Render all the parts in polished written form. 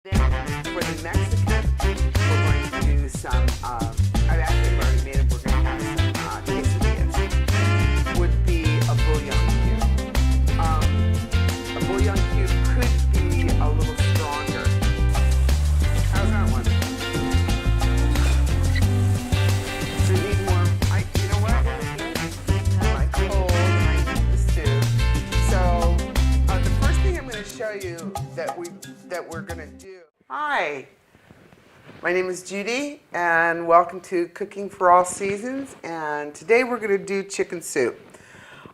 Then for the Mexican, we're going to do some, I've actually already made it, we're going to have some quesadillas. Would be a bouillon cube. A bouillon cube could be a little stronger. How's that one? So you need more, you know what? I like cold and I need the stew. So the first thing I'm going to show you that we're going to do. Hi, my name is Judy and welcome to Cooking for All Seasons, and today we're going to do chicken soup.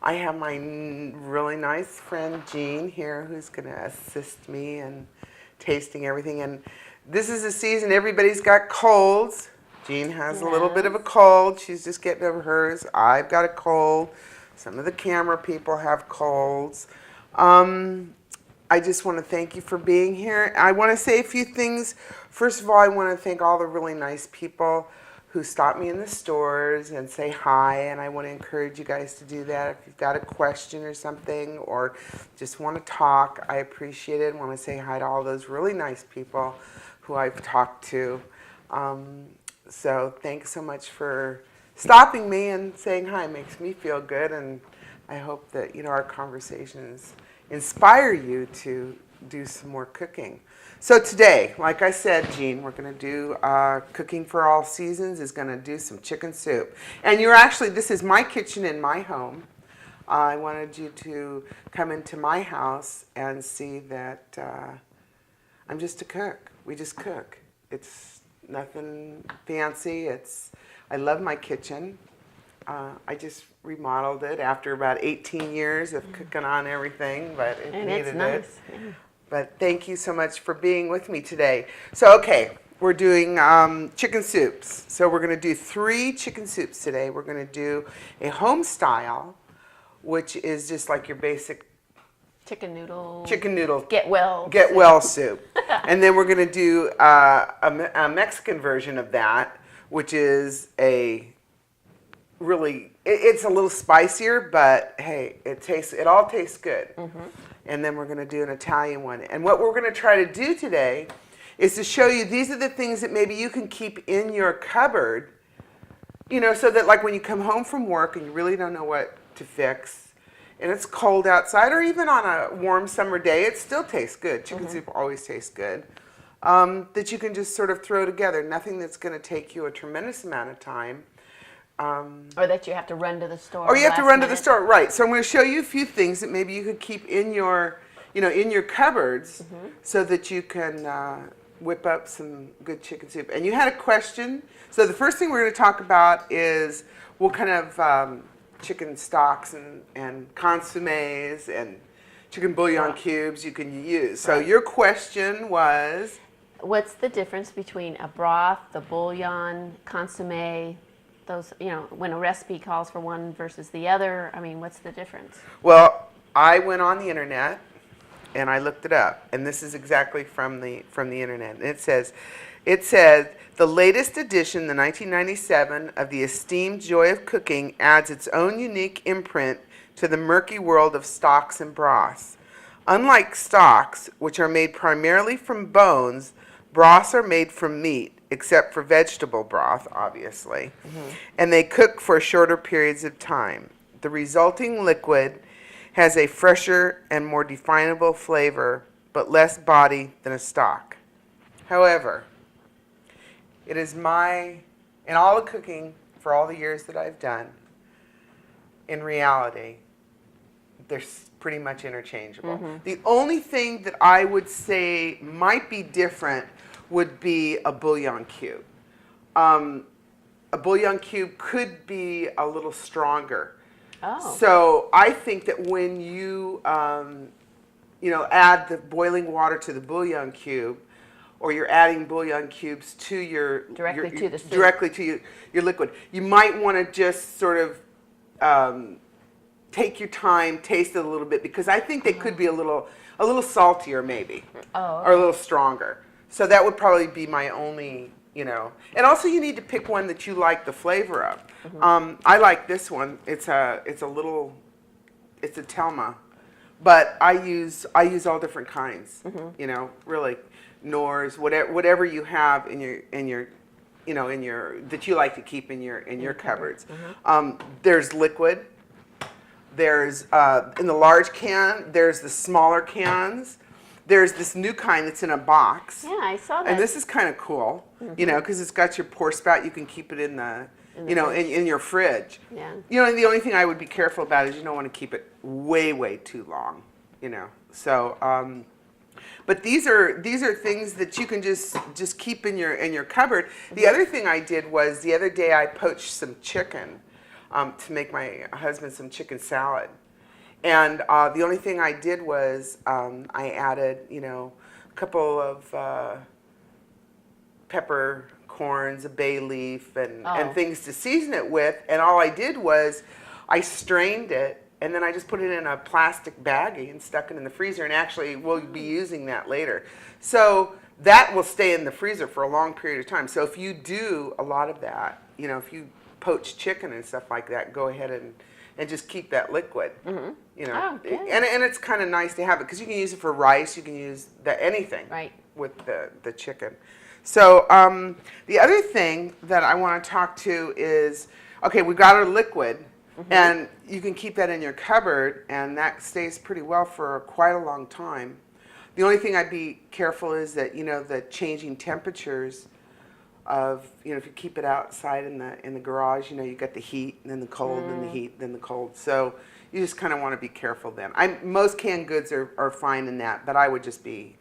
I have my really nice friend Jean here who's going to assist me in tasting everything, and this is a season everybody's got colds. Jean has a little bit of a cold. She's just getting over hers. I've got a cold. Some of the camera people have colds. I just want to thank you for being here. I want to say a few things. First of all, I want to thank all the really nice people who stop me in the stores and say hi, and I want to encourage you guys to do that. If you've got a question or something or just want to talk, I appreciate it. I want to say hi to all those really nice people who I've talked to. So thanks so much for stopping me and saying hi. It makes me feel good, and I hope that our conversations inspire you to do some more cooking. So today, like I said, Jean, we're going to do Cooking for All Seasons is going to do some chicken soup. And this is my kitchen in my home. I wanted you to come into my house and see that I'm just a cook. We just cook. It's nothing fancy. I love my kitchen. I just remodeled it after about 18 years of cooking on everything, but it needed it's nice. it. Yeah. But thank you so much for being with me today. So, okay, we're doing chicken soups. So we're going to do 3 chicken soups today. We're going to do a home style, which is just like your basic Chicken noodle. Get well soup. And then we're going to do a Mexican version of that, which is it's a little spicier, but hey, it all tastes good. Mm-hmm. And then we're going to do an Italian one. And what we're going to try to do today is to show you these are the things that maybe you can keep in your cupboard, so that like when you come home from work and you really don't know what to fix, and it's cold outside, or even on a warm summer day, it still tastes good. Chicken soup always tastes good. That you can just sort of throw together. Nothing that's going to take you a tremendous amount of time. Or that you have to run to the store. Or you have to run to the store, right? So I'm going to show you a few things that maybe you could keep in your, in your cupboards, so that you can whip up some good chicken soup. And you had a question. So the first thing we're going to talk about is what kind of chicken stocks and consommes and chicken bouillon cubes you can use. So your question was, what's the difference between a broth, the bouillon, consomme? Those, when a recipe calls for one versus the other, what's the difference? Well, I went on the internet and I looked it up, and this is exactly from the internet. And it says the latest edition, the 1997 of the esteemed Joy of Cooking, adds its own unique imprint to the murky world of stocks and broths. Unlike stocks, which are made primarily from bones, broths are made from meat, except for vegetable broth, obviously, and they cook for shorter periods of time. The resulting liquid has a fresher and more definable flavor, but less body than a stock. However, it is in all the cooking for all the years that I've done, in reality, they're pretty much interchangeable. The only thing that I would say might be different would be a bouillon cube. A bouillon cube could be a little stronger. Oh. So I think that when you, add the boiling water to the bouillon cube, or you're adding bouillon cubes to directly to your liquid, you might want to just sort of take your time, taste it a little bit, because I think they could be a little saltier maybe, or a little stronger. So that would probably be my only, And also you need to pick one that you like the flavor of. I like this one. It's a Telma but I use all different kinds. You know, really, Knorrs, whatever you have in your you know, in your that you like to keep in your cupboards. There's liquid. There's in the large can. There's the smaller cans. There's this new kind that's in a box. Yeah, I saw that. And this is kind of cool, you know, because it's got your pour spout. You can keep it in the you know, in your fridge. Yeah. You know, and the only thing I would be careful about is you don't want to keep it way too long. You know, so. But these are things that you can just keep in your cupboard. The other thing I did was the other day I poached some chicken to make my husband some chicken salad, and the only thing I did was I added, you know, a couple of peppercorns, a bay leaf, and things to season it with. And all I did was I strained it. And then I just put it in a plastic baggie and stuck it in the freezer, and actually we'll be using that later. So that will stay in the freezer for a long period of time. So if you do a lot of that, you know, if you poach chicken and stuff like that, go ahead and just keep that liquid. You know, and it's kind of nice to have it because you can use it for rice, you can use anything with the chicken. So the other thing that I want to talk to is, okay, we got our liquid. And you can keep that in your cupboard, and that stays pretty well for quite a long time. The only thing I'd be careful is that, you know, the changing temperatures of, you know, if you keep it outside in the garage, you know, you got the heat and then the cold and the heat and then the cold. So you just kind of want to be careful then. Most canned goods are fine in that, but I would just be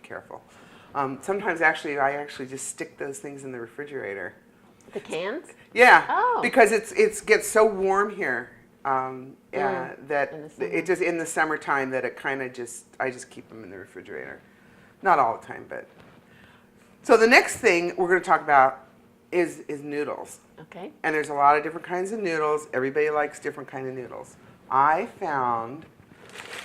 careful. Sometimes I actually just stick those things in the refrigerator. The cans? Yeah, because it gets so warm here that it just in the summertime that it kind of I just keep them in the refrigerator. Not all the time, but. So the next thing we're going to talk about is noodles. Okay. And there's a lot of different kinds of noodles. Everybody likes different kind of noodles. I found,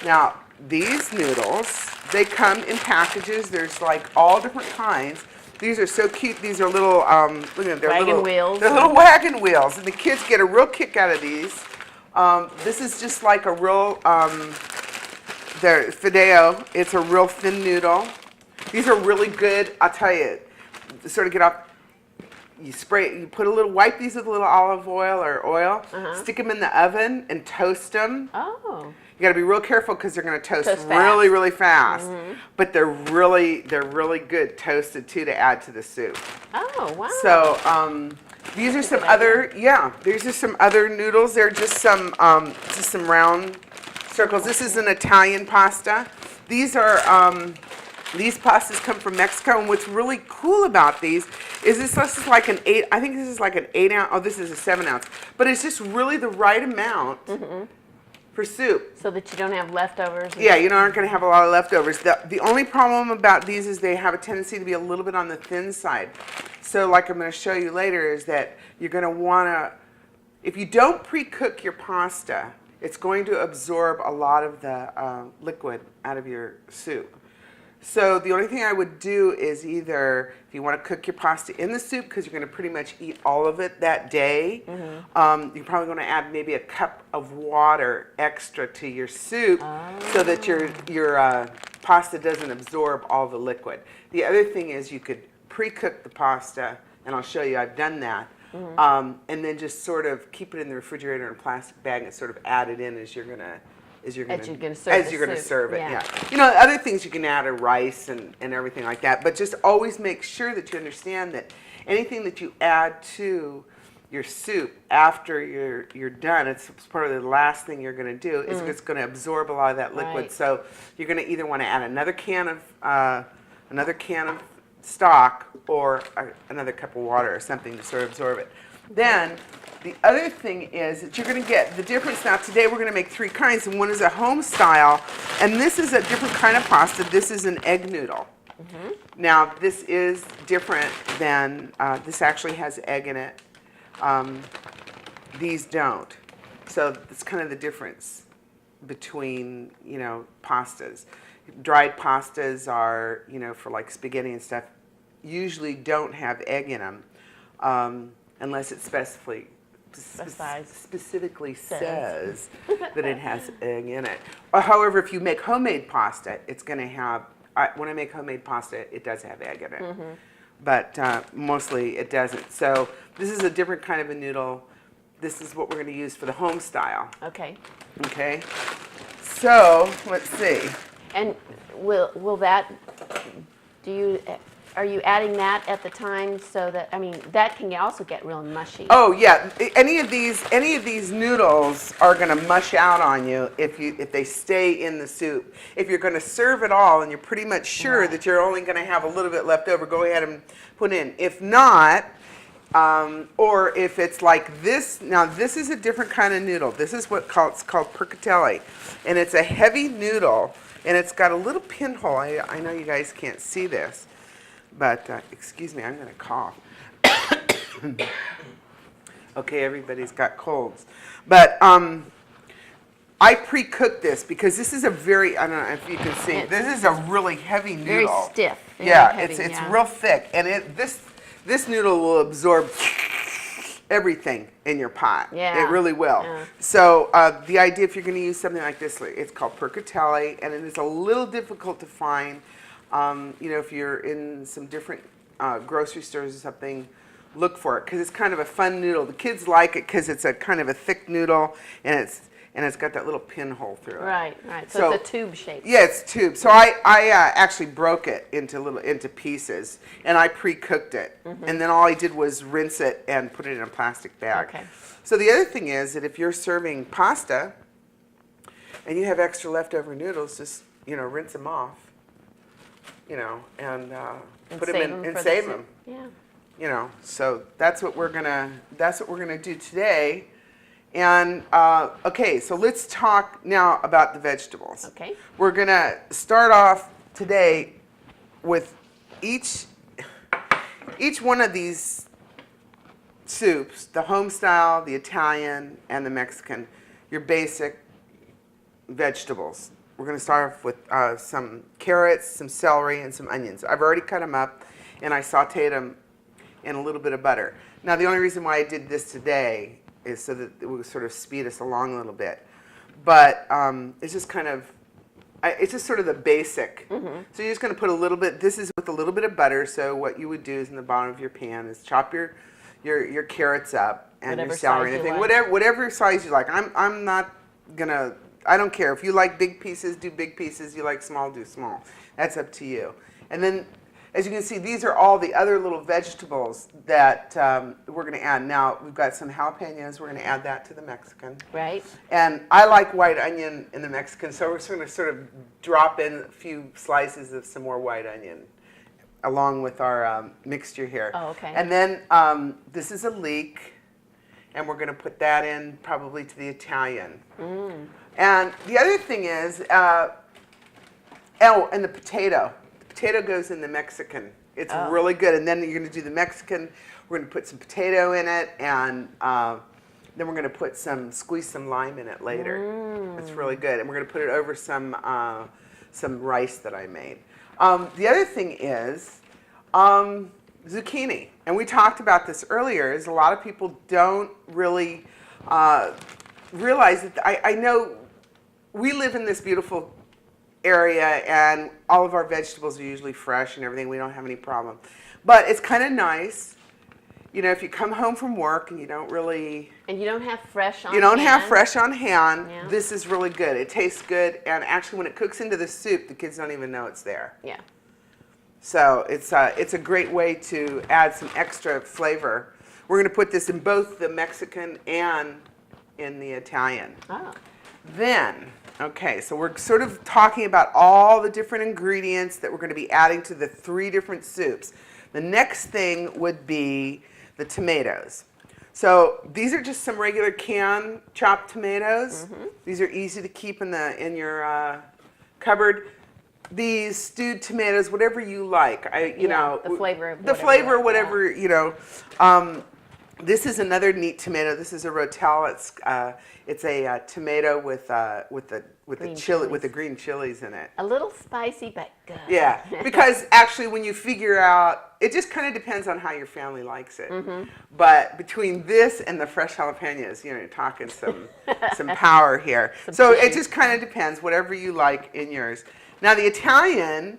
now these noodles, they come in packages. There's like all different kinds. These are so cute. These are little, look at them. Wagon wheels. They're little wagon wheels, and the kids get a real kick out of these. This is just like a real, fideo. It's a real thin noodle. These are really good. I'll tell you, to sort of get off. You spray. You put wipe these with a little olive oil or oil. Stick them in the oven and toast them. Oh. You got to be real careful because they're going to toast really fast. But they're really good toasted too to add to the soup. Oh wow! So these are some other these are some other noodles. They're just some round circles. This is an Italian pasta. These are these pastas come from Mexico, and what's really cool about these is this is like an 8. I think this is like an 8 ounce. Oh, this is a 7 ounce. But it's just really the right amount. For soup. So that you don't have leftovers? Yeah, you aren't going to have a lot of leftovers. The only problem about these is they have a tendency to be a little bit on the thin side. So like I'm going to show you later is that you're going to want to, if you don't pre-cook your pasta, it's going to absorb a lot of the liquid out of your soup. So the only thing I would do is either, if you want to cook your pasta in the soup, because you're going to pretty much eat all of it that day, you're probably going to add maybe a cup of water extra to your soup so that your pasta doesn't absorb all the liquid. The other thing is you could pre-cook the pasta, and I'll show you, I've done that, and then just sort of keep it in the refrigerator in a plastic bag and sort of add it in as you're going to serve it. Yeah. You know, other things you can add are rice and everything like that, but just always make sure that you understand that anything that you add to your soup after you're done, it's part of the last thing you're going to do is it's going to absorb a lot of that liquid. Right. So you're going to either want to add another can of stock or another cup of water or something to sort of absorb it. Then the other thing is that you're going to get the difference. Now today we're going to make 3 kinds, and one is a home style, and this is a different kind of pasta. This is an egg noodle. Now this is different than, this actually has egg in it. These don't. So it's kind of the difference between, you know, pastas. Dried pastas are, you know, for like spaghetti and stuff, usually don't have egg in them. Unless it's Specifically specifically says that it has egg in it. However, if you make homemade pasta, it's going to have, when I make homemade pasta, it does have egg in it. But mostly it doesn't. So this is a different kind of a noodle. This is what we're going to use for the home style. Okay. Okay. So let's see. And will that, are you adding that at the time so that, I mean, that can also get real mushy. Oh yeah, any of these noodles are going to mush out on you if they stay in the soup. If you're going to serve it all and you're pretty much sure that you're only going to have a little bit left over, go ahead and put in. If not, or if it's like this, now this is a different kind of noodle. This is it's called percatelli, and it's a heavy noodle, and it's got a little pinhole. I know you guys can't see this. But, excuse me, I'm going to cough. Okay, everybody's got colds. But I pre-cooked this because this is a very, I don't know if you can see, this is a really heavy noodle. Very stiff. Yeah, heavy, it's real thick. And this noodle will absorb everything in your pot. Yeah. It really will. Yeah. So the idea, if you're going to use something like this, it's called percatelli, and it is a little difficult to find. You know, if you're in some different grocery stores or something, look for it because it's kind of a fun noodle. The kids like it because it's a kind of a thick noodle, and it's got that little pinhole through it. Right. So it's a tube shape. Yeah, it's tube. So I actually broke it into pieces, and I pre-cooked it, and then all I did was rinse it and put it in a plastic bag. Okay. So the other thing is that if you're serving pasta, and you have extra leftover noodles, just rinse them off. And put them in and save them. Yeah. So that's what we're gonna do today. And okay, so let's talk now about the vegetables. Okay. We're gonna start off today with each one of these soups, the home style, the Italian, and the Mexican, your basic vegetables. We're going to start off with some carrots, some celery, and some onions. I've already cut them up, and I sauteed them in a little bit of butter. Now, the only reason why I did this today is so that it would sort of speed us along a little bit. But it's just kind of, it's just sort of the basic. So you're just going to put a little bit, this is with a little bit of butter, so what you would do is in the bottom of your pan is chop your carrots up and your celery and everything, whatever size you like. I'm not going to, I don't care. If you like big pieces, do big pieces. You like small, do small. That's up to you. And then, as you can see, these are all the other little vegetables that we're going to add. Now, we've got some jalapenos. We're going to add that to the Mexican. Right. And I like white onion in the Mexican, so we're going to sort of drop in a few slices of some more white onion along with our mixture here. Oh, okay. And then this is a leek, and we're going to put that in probably to the Italian. And the other thing is, and the potato. The potato goes in the Mexican. It's really good. And then you're going to do the Mexican. We're going to put some potato in it, and then we're going to squeeze some lime in it later. It's really good. And we're going to put it over some rice that I made. The other thing is zucchini. And we talked about this earlier, is a lot of people don't really realize that, I know we live in this beautiful area and all of our vegetables are usually fresh and everything. We don't have any problem. But it's kind of nice, if you come home from work and you don't really... And you don't have fresh on hand. You don't have fresh on hand. Yeah. This is really good. It tastes good. And actually, when it cooks into the soup, the kids don't even know it's there. Yeah. So it's a great way to add some extra flavor. We're going to put this in both the Mexican and in the Italian. Oh. Then, okay, so we're sort of talking about all the different ingredients that we're going to be adding to the 3 different soups. The next thing would be the tomatoes. So these are just some regular canned chopped tomatoes. These are easy to keep in your cupboard. These stewed tomatoes, whatever you like. The flavor of whatever. This is another neat tomato. This is a rotel. It's a tomato with the Green chili with chilies. the green chilies in it. A little spicy, but good. Yeah, because actually, when you figure out, it just kind of depends on how your family likes it. But between this and the fresh jalapenos, you're talking some power here. So it just kind of depends, whatever you like in yours. Now the Italian,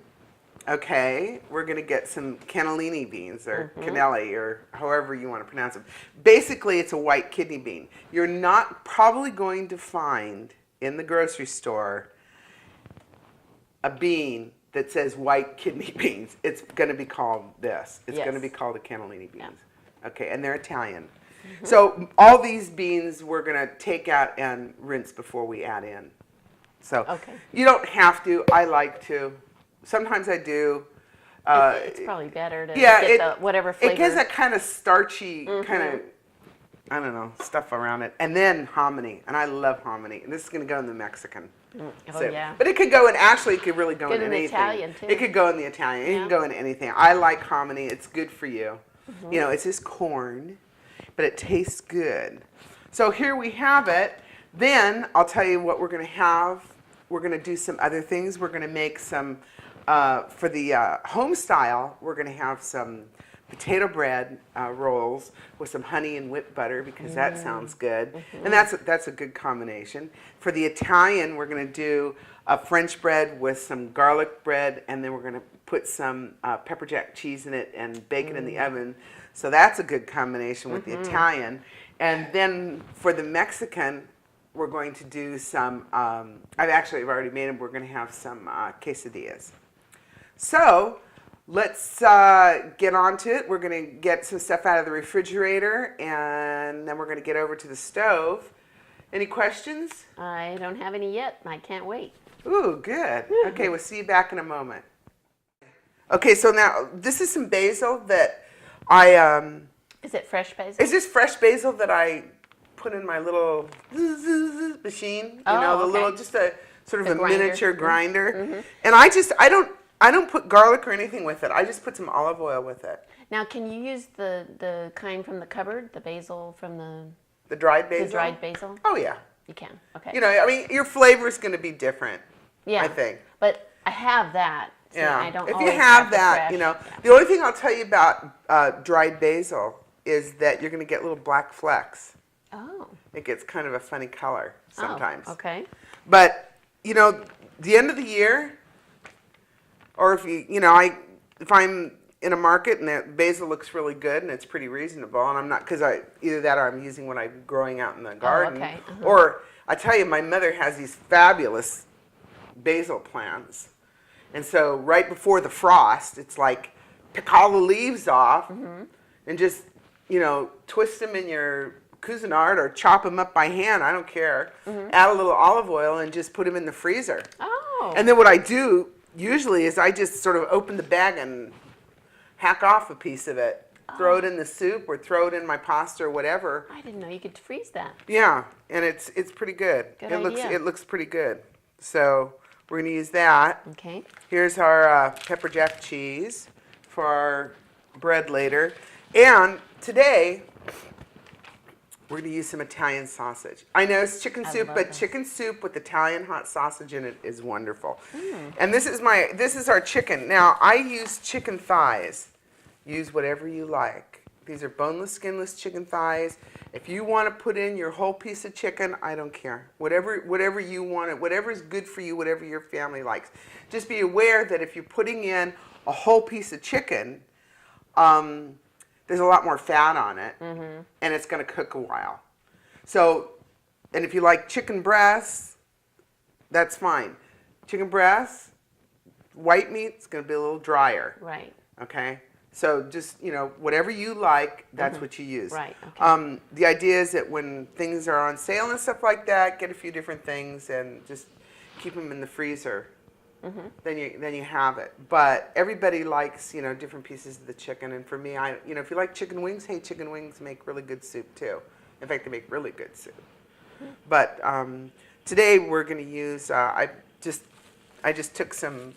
okay, we're gonna get some cannellini beans or cannelli or however you want to pronounce them. Basically, it's a white kidney bean. You're not probably going to find in the grocery store a bean that says white kidney beans. It's going to be called this. It's going to be called a cannellini beans. Okay, and they're Italian. So all these beans we're going to take out and rinse before we add in. So you don't have to. I like to. Sometimes I do. It's probably better to get the whatever flavor. It gives that kind of starchy kind of, I don't know, stuff around it. And then hominy, and I love hominy. And this is going to go in the Mexican. Oh, yeah. But it could go in, actually, it could really go Good in in anything. Italian, too. It could go in the Italian. It can go in anything. I like hominy. It's good for you. You know, it's just corn, but it tastes good. So here we have it. Then I'll tell you what we're going to have. We're going to do some other things. We're going to make some, for the home style, we're going to have some potato bread rolls with some honey and whipped butter because that sounds good. And that's a good combination. For the Italian, we're going to do a French bread with some garlic bread, and then we're going to put some pepper jack cheese in it and bake it in the oven. So that's a good combination with the Italian. And then for the Mexican, we're going to do some, I've already made them. We're going to have some quesadillas. So let's get on to it. We're going to get some stuff out of the refrigerator, and then we're going to get over to the stove. Any questions? I don't have any yet, and I can't wait. Ooh, good. Okay, we'll see you back in a moment. Okay, so now this is some basil that I... Is it fresh basil? It's just fresh basil that I put in my little machine. You know, the little, just a sort of a grinder. miniature grinder. And I don't put garlic or anything with it. I just put some olive oil with it. Now, can you use the kind from the cupboard, the basil from The dried basil? the dried basil? Oh, yeah. You can, okay. You know, I mean, your flavor is going to be different, Yeah, I think. but I have that. So Yeah. I don't If you always have the that, fresh. you know. Yeah. The only thing I'll tell you about dried basil is that you're going to get little black flecks. Oh. It gets kind of a funny color sometimes. Oh, okay. But, you know, the end of the year, or if I'm in a market and the basil looks really good and it's pretty reasonable, and I'm not, because either that or I'm using what I'm growing out in the garden. okay. Or, I tell you, my mother has these fabulous basil plants. And so right before the frost, it's like, pick all the leaves off and just, you know, twist them in your Cuisinart or chop them up by hand, I don't care. Add a little olive oil and just put them in the freezer. Oh. And then what I do usually is I just sort of open the bag and hack off a piece of it. Throw it in the soup or throw it in my pasta or whatever. I didn't know you could freeze that. Yeah, and it's pretty good. Good It idea. looks pretty good. So we're gonna use that. Okay. Here's our pepper jack cheese for our bread later. And today, we're going to use some Italian sausage. I know it's chicken soup, but chicken soup with Italian hot sausage in it is wonderful. And this is our chicken. Now, I use chicken thighs. Use whatever you like. These are boneless, skinless chicken thighs. If you want to put in your whole piece of chicken, I don't care. Whatever you want, whatever is good for you, whatever your family likes. Just be aware that if you're putting in a whole piece of chicken, there's a lot more fat on it, and it's going to cook a while. So, and if you like chicken breasts, that's fine. Chicken breasts, white meat's going to be a little drier. Right. Okay? So just, you know, whatever you like, that's what you use. Right, okay. The idea is that when things are on sale and stuff like that, get a few different things and just keep them in the freezer. Then you have it. But everybody likes, you know, different pieces of the chicken. And for me, you know, if you like chicken wings, hey, chicken wings make really good soup too. In fact, they make really good soup. But today we're going to use, I just took some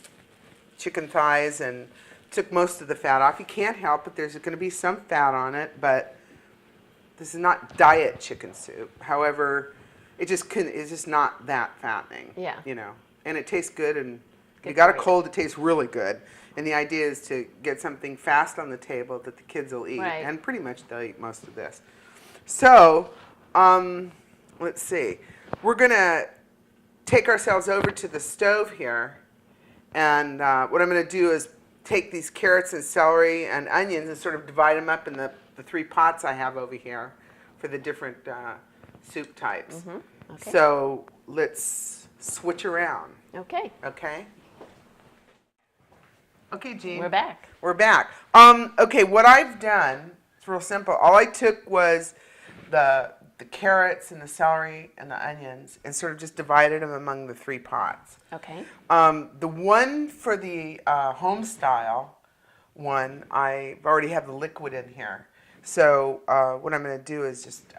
chicken thighs and took most of the fat off. You can't help it. There's going to be some fat on it, but this is not diet chicken soup. However, it's just not that fattening. Yeah. You know, and it tastes good, and if Good you got a for you. cold, it tastes really good. And the idea is to get something fast on the table that the kids will eat, Right. and pretty much they'll eat most of this. So, let's see. We're gonna take ourselves over to the stove here, and what I'm gonna do is take these carrots and celery and onions and sort of divide them up in the 3 pots I have over here for the different soup types. Okay. So let's switch around, Okay. okay? Okay, Jean. We're back. We're back. Okay, what I've done, it's real simple. All I took was the carrots and the celery and the onions and sort of just divided them among the 3 pots. Okay. The one for the home style one, I already have the liquid in here. So what I'm going to do is just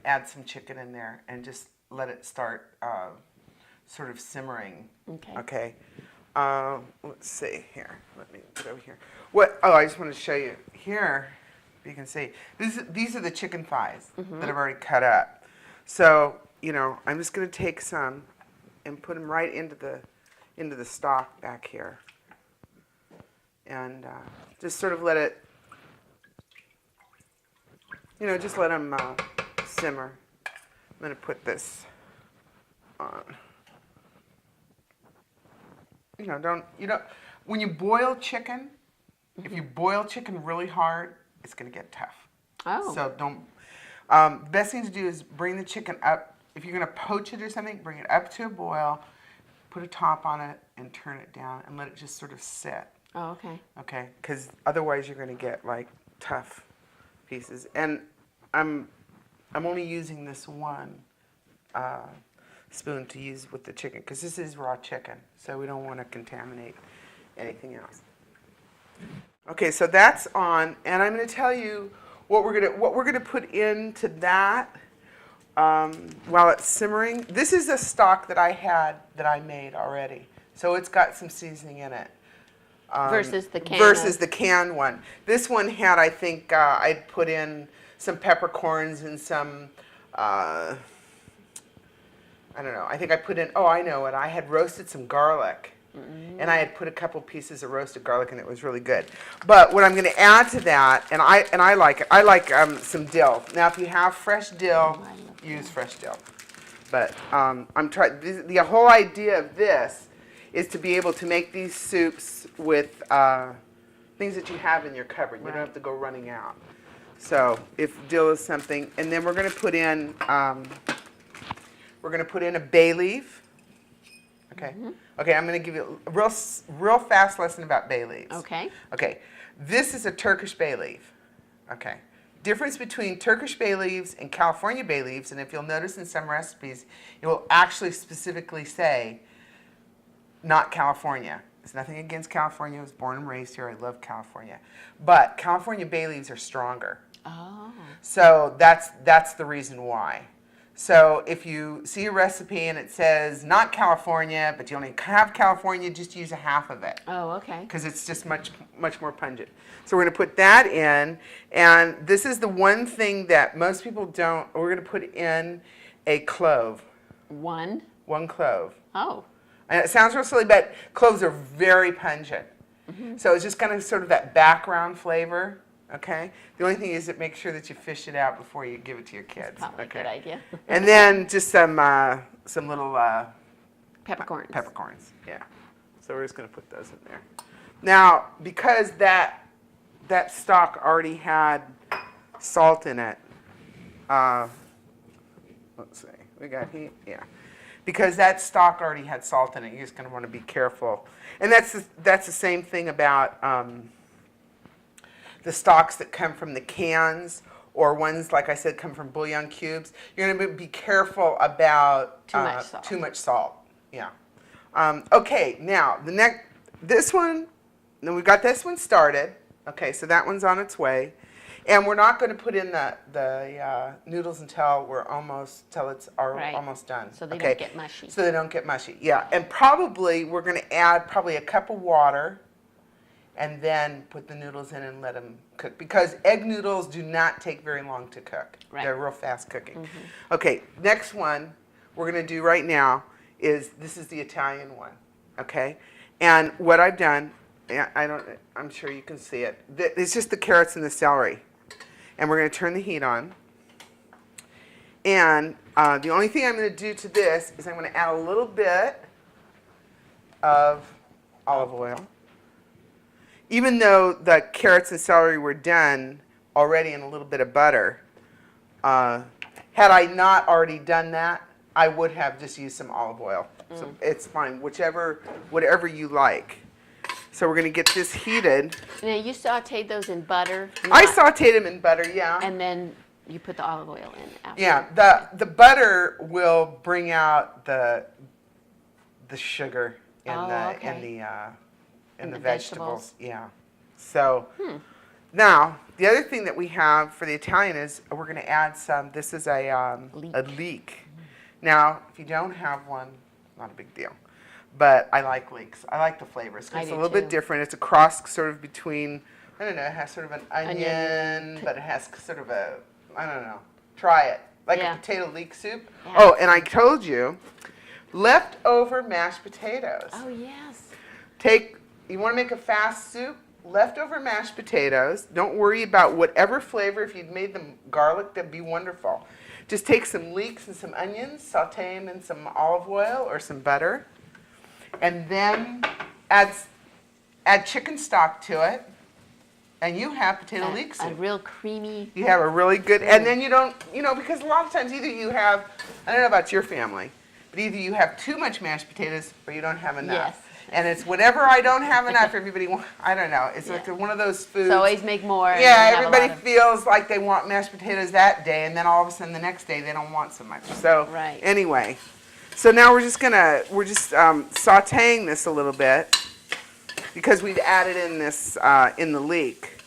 add some chicken in there and just let it start sort of simmering. Okay. Okay. Let's see here. Let me get over here. I just want to show you here. You can see these are the chicken thighs that I've already cut up. So I'm just going to take some and put them right into the stock back here, and just sort of let it, just let them simmer. I'm going to put this on. When you boil chicken, if you boil chicken really hard, it's going to get tough. Oh. So the best thing to do is bring the chicken up. If you're going to poach it or something, bring it up to a boil, put a top on it, and turn it down, and let it just sort of sit. Oh, okay. Okay? Because otherwise you're going to get like tough pieces. And I'm only using this one spoon to use with the chicken, because this is raw chicken, so we don't want to contaminate anything else. Okay, so that's on, and I'm going to tell you what we're gonna put into that while it's simmering. This is a stock that I made already, so it's got some seasoning in it. Versus the can. Versus the canned one. This one had, I think, I'd put in some peppercorns and some. I don't know. I think I put in, I know it. I had roasted some garlic. And I had put a couple pieces of roasted garlic, and it was really good. But what I'm going to add to that, and I like it. I like some dill. Now, if you have fresh dill, use fresh dill. But I'm trying. The whole idea of this is to be able to make these soups with things that you have in your cupboard. You don't have to go running out. So if dill is something, and then we're going to put in a bay leaf. Okay. Okay, I'm going to give you a real fast lesson about bay leaves. Okay. Okay. This is a Turkish bay leaf. Okay. Difference between Turkish bay leaves and California bay leaves, and if you'll notice in some recipes, it will actually specifically say not California. There's nothing against California. I was born and raised here. I love California. But California bay leaves are stronger. Oh. So that's the reason why. So if you see a recipe and it says not California, but you only have California, just use a half of it. Oh, okay. Because it's just much more pungent. So we're going to put that in, and this is the one thing that most people don't. We're going to put in a clove. One clove. Oh. And it sounds real silly, but cloves are very pungent. So it's just kind of sort of that background flavor. Okay. The only thing is that make sure that you fish it out before you give it to your kids. Probably a good idea. And then just some little Peppercorns. Peppercorns. Yeah. So we're just going to put those in there. Now, because that stock already had salt in it. Let's see. We got heat. Yeah. Because that stock already had salt in it, you're just going to want to be careful. And that's the same thing about the stocks that come from the cans, or ones, like I said, come from bouillon cubes. You're going to be careful about Too much salt. Yeah. Okay, now this one. Then we've got this one started. Okay, so that one's on its way, and we're not going to put in the noodles until it's almost done. So they don't get mushy. So they don't get mushy. Yeah, and probably we're going to add a cup of water and then put the noodles in and let them cook. Because egg noodles do not take very long to cook. Right. They're real fast cooking. Okay, next one we're going to do right now is, this is the Italian one, okay? And what I've done, I'm sure you can see it. It's just the carrots and the celery. And we're going to turn the heat on. And the only thing I'm going to do to this is I'm going to add a little bit of olive oil. Even though the carrots and celery were done already in a little bit of butter, had I not already done that, I would have just used some olive oil. So it's fine, whatever you like. So we're going to get this heated. Now, you sauteed those in butter? I sauteed them in butter, yeah. And then you put the olive oil in after? Yeah, the butter will bring out the sugar in the vegetables. Yeah. So now the other thing that we have for the Italian is we're going to add some. This is a leek. Now, if you don't have one, not a big deal. But I like leeks. I like the flavors. It's a little bit different. It's a cross sort of between, I don't know, it has sort of an onion, but it has sort of a, I don't know. Try it. Like a potato leek soup. Yeah. Oh, and I told you, leftover mashed potatoes. Oh, yes. You want to make a fast soup? Leftover mashed potatoes. Don't worry about whatever flavor. If you'd made them garlic, that'd be wonderful. Just take some leeks and some onions, saute them in some olive oil or some butter, and then add chicken stock to it, and you have potato leek soup. A real creamy. You have a really good, and then you don't, because a lot of times either you have, I don't know about your family, but either you have too much mashed potatoes or you don't have enough. Yes. And it's whatever I don't have enough, everybody wants, I don't know. It's like one of those foods. So always make more. Yeah, everybody feels like they want mashed potatoes that day, and then all of a sudden the next day they don't want so much. So anyway, so now we're just sauteing this a little bit because we've added in this in the leek.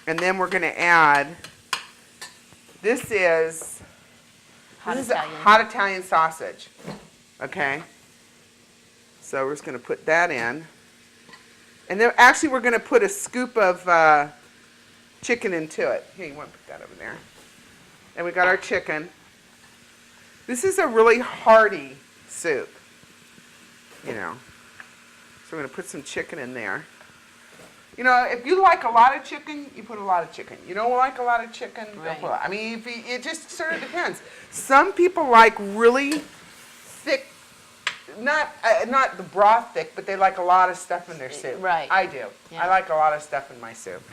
And then we're going to add, this is hot Italian sausage, okay? So we're just going to put that in. And then actually we're going to put a scoop of chicken into it. Here, you want to put that over there. And we got our chicken. This is a really hearty soup, So we're going to put some chicken in there. If you like a lot of chicken, you put a lot of chicken. You don't like a lot of chicken, don't put a lot. I mean, it just sort of depends. Some people like really thick, not the broth thick, but they like a lot of stuff in their soup. Right. I do. Yeah. I like a lot of stuff in my soup.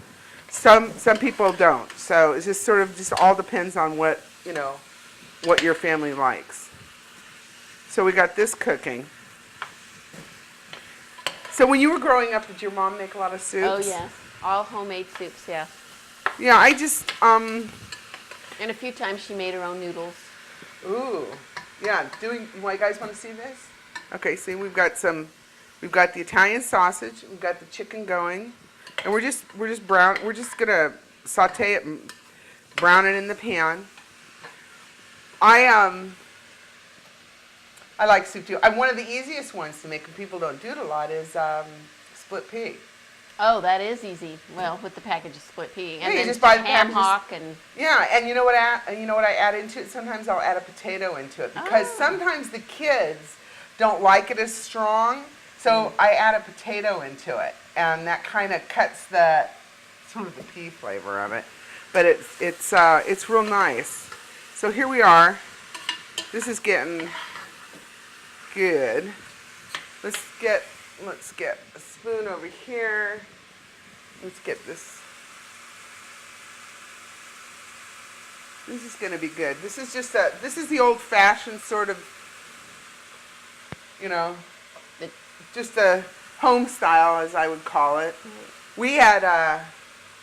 Some people don't. So it just sort of just all depends on what your family likes. So we got this cooking. So when you were growing up, did your mom make a lot of soups? Oh, yes. All homemade soups, yeah. Yeah, I just, And a few times she made her own noodles. Ooh. Yeah, you guys want to see this? Okay, see, we've got the Italian sausage, we've got the chicken going, and we're just gonna saute it and brown it in the pan. I like soup too. One of the easiest ones to make, and people don't do it a lot, is split pea. Oh, that is easy. Well, with the package of split pea, and you then just buy the ham hock and. Yeah, and you know what I add into it? Sometimes I'll add a potato into it because sometimes the kids don't like it as strong, so I add a potato into it, and that kind of cuts some of the pea flavor of it. But it's real nice. So here we are. This is getting good. Let's get a spoon over here. Let's get this. This is going to be good. This is the old-fashioned sort of, just a home style, as I would call it. We had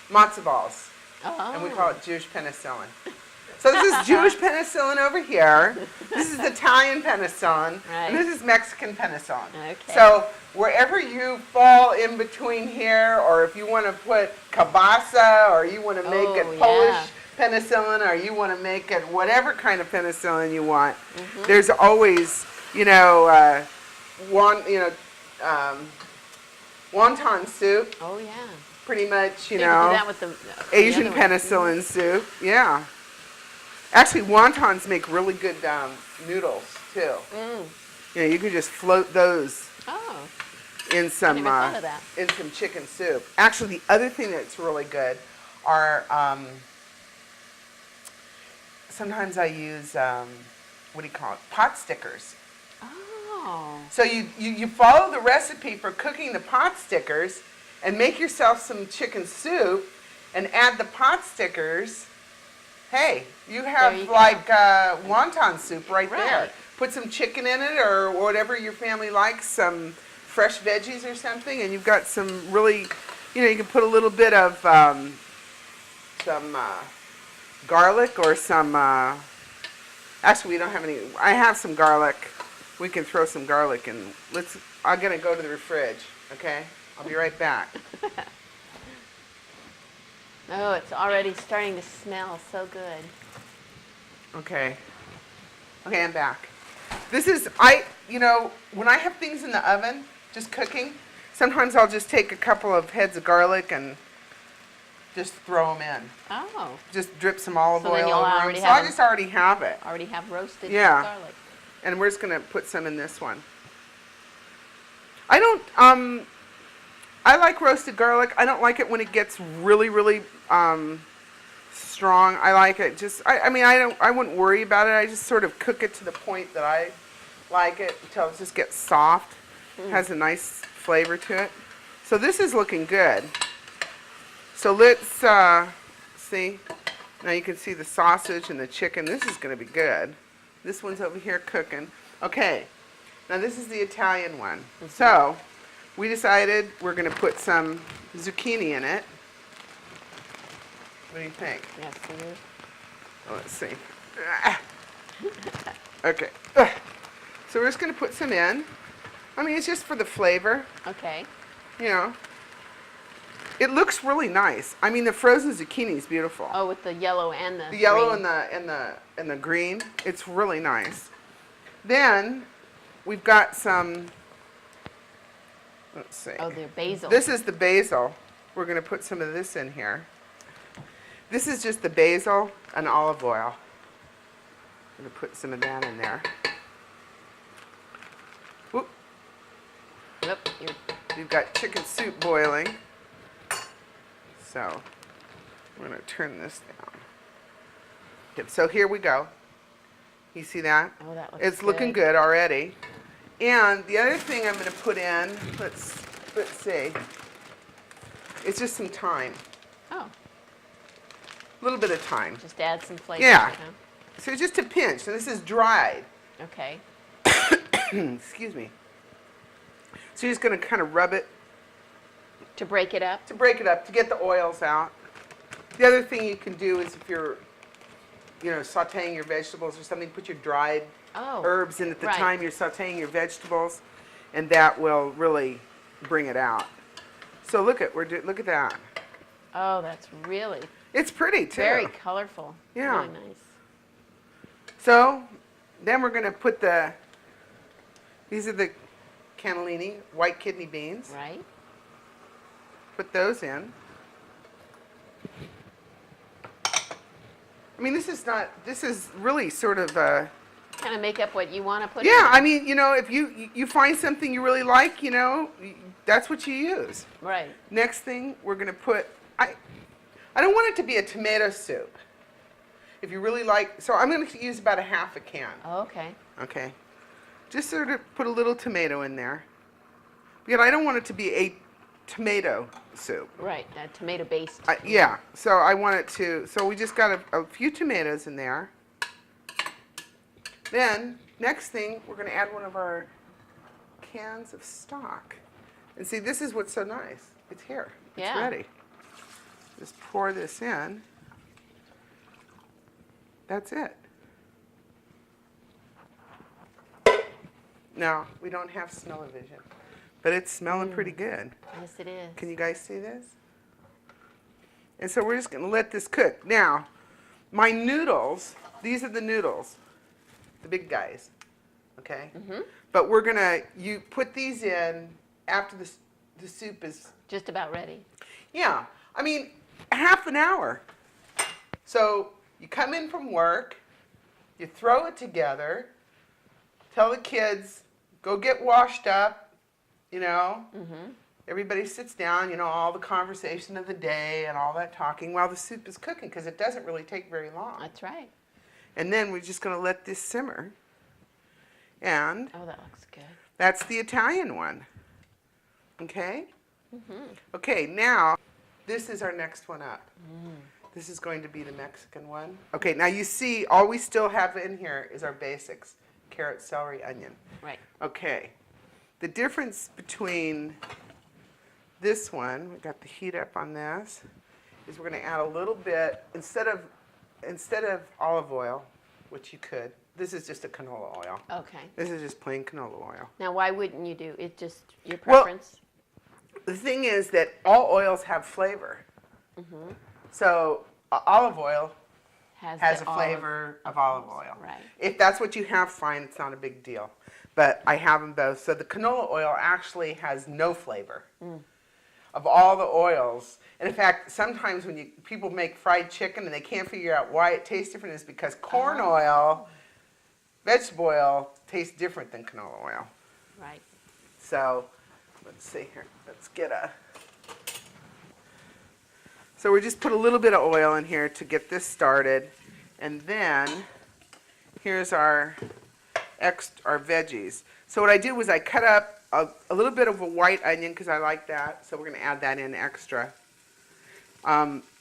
matzo balls, and we call it Jewish penicillin. So this is Jewish penicillin over here. This is Italian penicillin, and this is Mexican penicillin. Okay. So wherever you fall in between here, or if you want to put kielbasa, or you want to make it Polish penicillin, or you want to make it whatever kind of penicillin you want, there's always, Wonton soup, Oh yeah. pretty much, you You know. can do that with the Asian other one. penicillin soup, yeah. Actually, wontons make really good noodles too. Mm. You know, you can just float those Oh, in some never thought of that. in some chicken soup. Actually, the other thing that's really good are sometimes I use what do you call it? Pot stickers. Oh. So you follow the recipe for cooking the pot stickers and make yourself some chicken soup and add the pot stickers. Hey, you have There you like wonton soup right there. Right. Put some chicken in it or whatever your family likes, some fresh veggies or something, and you've got some really, you know, you can put a little bit of some garlic or some, actually we don't have any, I have some garlic. We can throw some garlic in. I'm gonna go to the fridge, okay? I'll be right back. Oh, it's already starting to smell so good. Okay. Okay, I'm back. This is, you know, when I have things in the oven, just cooking, sometimes I'll just take a couple of heads of garlic and just throw them in. Oh. Just drip some olive So then oil you'll over them. already So have I them- just already have it. Already have roasted Yeah. garlic. And we're just gonna put some in this one. I don't, I like roasted garlic. I don't like it when it gets really, really strong. I like it just, I mean, I wouldn't worry about it. I just sort of cook it to the point that I like it until it just gets soft. Has a nice flavor to it. So this is looking good. So let's see. Now you can see the sausage and the chicken. This is going to be good. This one's over here cooking. Okay. Now this is the Italian one. So we decided we're going to put some zucchini in it. What do you think? Yes, it is. Oh, let's see. Okay. So we're just going to put some in. I mean, it's just for the flavor, Okay. you know. It looks really nice. I mean, the frozen zucchini is beautiful. Oh, with the yellow and the The yellow green. and the green, it's really nice. Then we've got some. Let's see. Oh, the basil. This is the basil. We're going to put some of this in here. This is just the basil and olive oil. I'm going to put some of that in there. Whoop. Yep. You've got chicken soup boiling. So we're going to turn this down. Yep, so here we go. You see that? Oh, that looks It's looking good already. And the other thing I'm going to put in, let's see, it's just some thyme. Oh, A little bit of thyme. just add some flavor. Yeah. Huh? So just a pinch. And this is dried. Okay. Excuse me. So you're just going to kind of rub it To break it up. to break it up, to get the oils out. The other thing you can do is if you're, you know, sauteing your vegetables or something, put your dried Oh. herbs in at the right. time you're sauteing your vegetables, and that will really bring it out. So look at look at that. Oh, that's really It's pretty too. very colorful. Yeah. Really nice. So then we're going to put these are the cannellini, white kidney beans. Right. Put those in. I mean, this is really sort of Kind of make up what you want to put yeah, in. I mean, you know, if you find something you really like, you know, that's what you use. Right. Next thing we're going to put, I don't want it to be a tomato soup. If you really like, so I'm going to use about a half a can. Oh, okay. Okay. Just sort of put a little tomato in there. Because I don't want it to be a tomato soup. Right. Tomato based. Yeah, so I want it to, so we just got a few tomatoes in there. Then, next thing, we're going to add one of our cans of stock. And see, this is what's so nice. It's here. It's Yeah. ready. Just pour this in. That's it. Now, we don't have smell-o-vision, but it's smelling pretty good. Yes, it is. Can you guys see this? And so we're just going to let this cook. Now, my noodles, these are the noodles, the big guys, okay? Mm-hmm. But we're going to, you put these in after the soup is, Just about ready. yeah, I mean, half an hour. So you come in from work, you throw it together, tell the kids, go get washed up, you know. Everybody sits down, you know, all the conversation of the day and all that talking while the soup is cooking, because it doesn't really take very long. That's right. And then we're just going to let this simmer. And Oh, that looks good. that's the Italian one. Okay? Okay, now this is our next one up. This is going to be the Mexican one. Okay, now you see all we still have in here is our basics. Carrot, celery, onion. Right. Okay. The difference between this one, we got the heat up on this, is we're going to add a little bit, instead of olive oil, which you could, this is just a canola oil. Okay. This is just plain canola oil. Now, why wouldn't you do it? Just your Well, preference? The thing is that all oils have flavor. So olive oil has the a flavor of olive oil. Right. If that's what you have, fine, it's not a big deal. But I have them both. So the canola oil actually has no flavor of all the oils. And in fact, sometimes when people make fried chicken and they can't figure out why it tastes different, is because corn oil, vegetable oil, tastes different than canola oil. Right. So let's see here. Let's get a... So we just put a little bit of oil in here to get this started. And then here's our veggies. So what I did was I cut up a little bit of a white onion because I like that. So we're going to add that in extra.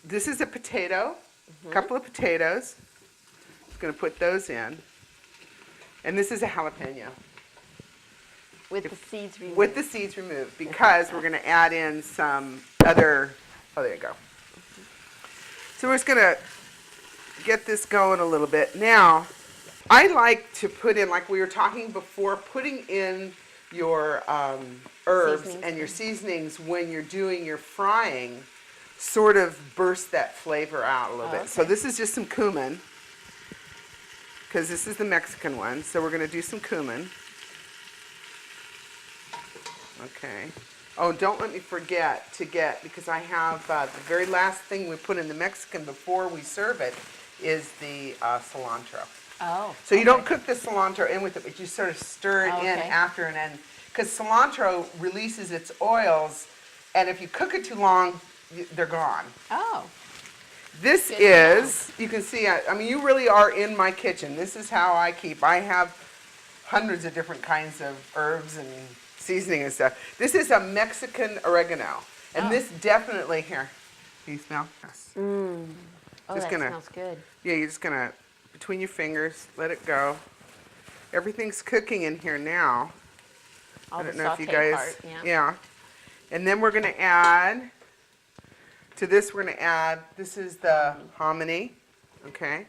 This is a potato, a couple of potatoes. Just going to put those in. And this is a jalapeno. With the seeds removed. With the seeds removed, because we're going to add in some other, oh, there you go. So we're just going to get this going a little bit. Now, I like to put in, like we were talking before, putting in your herbs Seasonings. and your seasonings when you're doing your frying sort of burst that flavor out a little bit. So okay. this is just some cumin, because this is the Mexican one. So we're going to do some cumin. Okay. Oh, don't let me forget to get, because I have the very last thing we put in the Mexican before we serve it is the cilantro. Oh. So you don't cook the cilantro in with it, but you sort of stir it in Okay. after and then, because cilantro releases its oils, and if you cook it too long, they're gone. Oh. This Good to is, you can see, I mean, you really are in my kitchen. This is how I keep. I have hundreds of different kinds of herbs and seasoning and stuff. This is a Mexican oregano. And this definitely, here, can you smell? Yes. Oh, Just that gonna- smells good. Yeah, you're just gonna, between your fingers, let it go. Everything's cooking in here now. All I the don't know if you saute guys, part, yeah. yeah. And then we're gonna add, to this we're gonna add, this is the hominy, okay?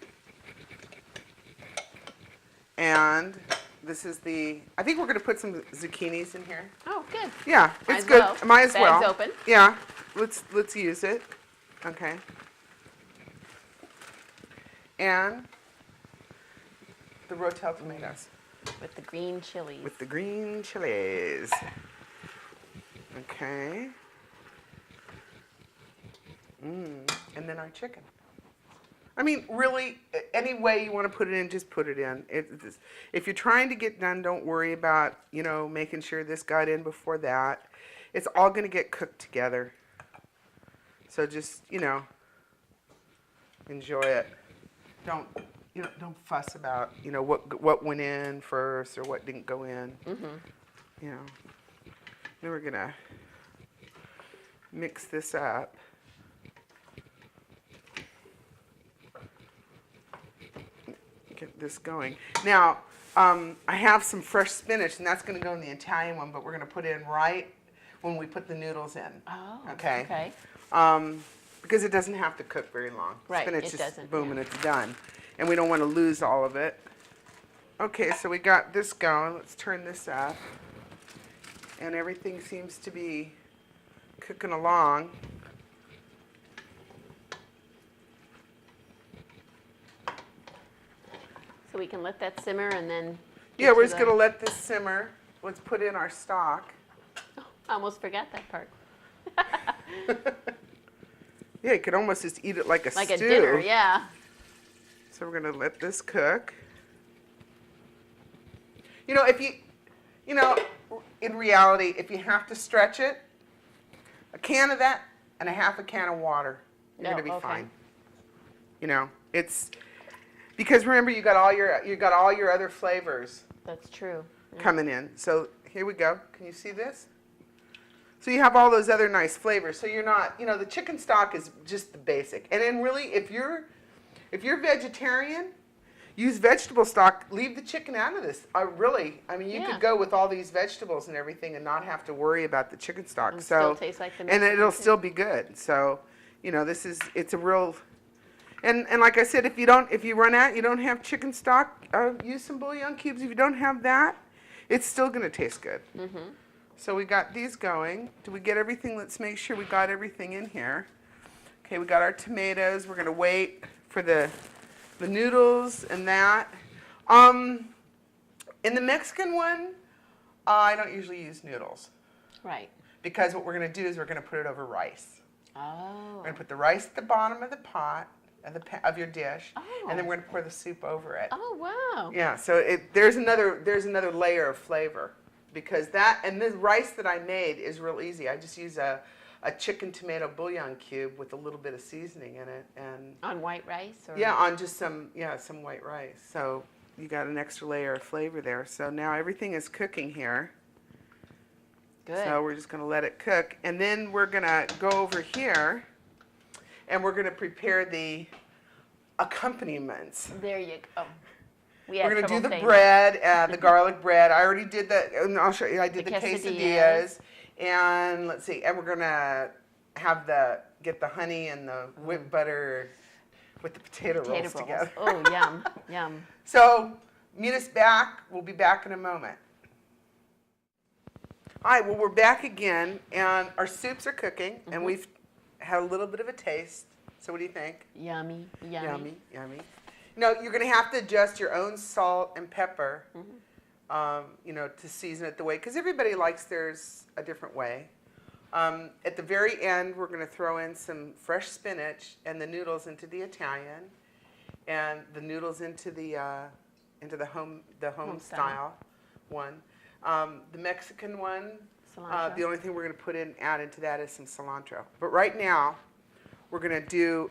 And this is the, I think we're gonna put some zucchinis in here. Oh, good. Yeah, Might it's as good, well. might as well. Bag's open. Yeah, let's use it, okay. And the Rotel tomatoes With the green chilies. with the green chilies. Okay. And then our chicken. I mean, really, any way you want to put it in, just put it in. If you're trying to get done, don't worry about, you know, making sure this got in before that. It's all going to get cooked together. So just, you know, enjoy it. Don't fuss about, you know, what went in first or what didn't go in. You know. Then we're going to mix this up. Get this going. Now, I have some fresh spinach, and that's going to go in the Italian one, but we're going to put in right when we put the noodles in. Oh, Okay. okay. Because it doesn't have to cook very long. Right, Spinach it just doesn't, boom, yeah. and it's done. And we don't want to lose all of it. Okay, so we got this going. Let's turn this up. And everything seems to be cooking along. So we can let that simmer and then. Yeah, we're just going to let this simmer. Let's put in our stock. I almost forgot that part. Yeah, you could almost just eat it like a Like stew. a dinner, yeah. So we're going to let this cook. You know, in reality, if you have to stretch it, a can of that and a half a can of water, you're going to be fine. You know, it's because remember you got all your other flavors. That's true. Yeah. Coming in. So here we go. Can you see this? So you have all those other nice flavors. So you're not, the chicken stock is just the basic. And then really, if you're vegetarian, use vegetable stock. Leave the chicken out of this. You could go with all these vegetables and everything and not have to worry about the chicken stock. And still taste like the Mexican and it'll too. still be good. So, it's a real. And like I said, if you run out, you don't have chicken stock, use some bouillon cubes. If you don't have that, it's still going to taste good. Mm-hmm. So we got these going. Did we get everything? Let's make sure we got everything in here. Okay, we got our tomatoes. We're going to wait for the noodles and that. In the Mexican one, I don't usually use noodles. Right. Because what we're going to do is we're going to put it over rice. Oh. We're going to put the rice at the bottom of the pot, of your dish, and then we're going to pour the soup over it. Oh, wow. Yeah, so there's another layer of flavor. Because this rice that I made is real easy. I just use a chicken tomato bouillon cube with a little bit of seasoning in it, and on white rice, or on just some white rice. So you got an extra layer of flavor there. So now everything is cooking here. Good. So we're just going to let it cook, and then we're going to go over here, and we're going to prepare the accompaniments. There you go. We're going to do the bread, the garlic bread. I already did that, and I'll show you. I did the quesadillas. And let's see, and we're going to get the honey and the whipped butter with the potato rolls together. Oh, yum, yum. So, meet us back. We'll be back in a moment. All right, well, we're back again, and our soups are cooking, and we've had a little bit of a taste. So what do you think? Yummy, yummy. Yummy, yummy. You're going to have to adjust your own salt and pepper, to season it the way, because everybody likes theirs a different way. At the very end, we're going to throw in some fresh spinach and the noodles into the Italian, and the noodles into the home style one. The Mexican one, the only thing we're going to add into that is some cilantro. But right now, we're going to do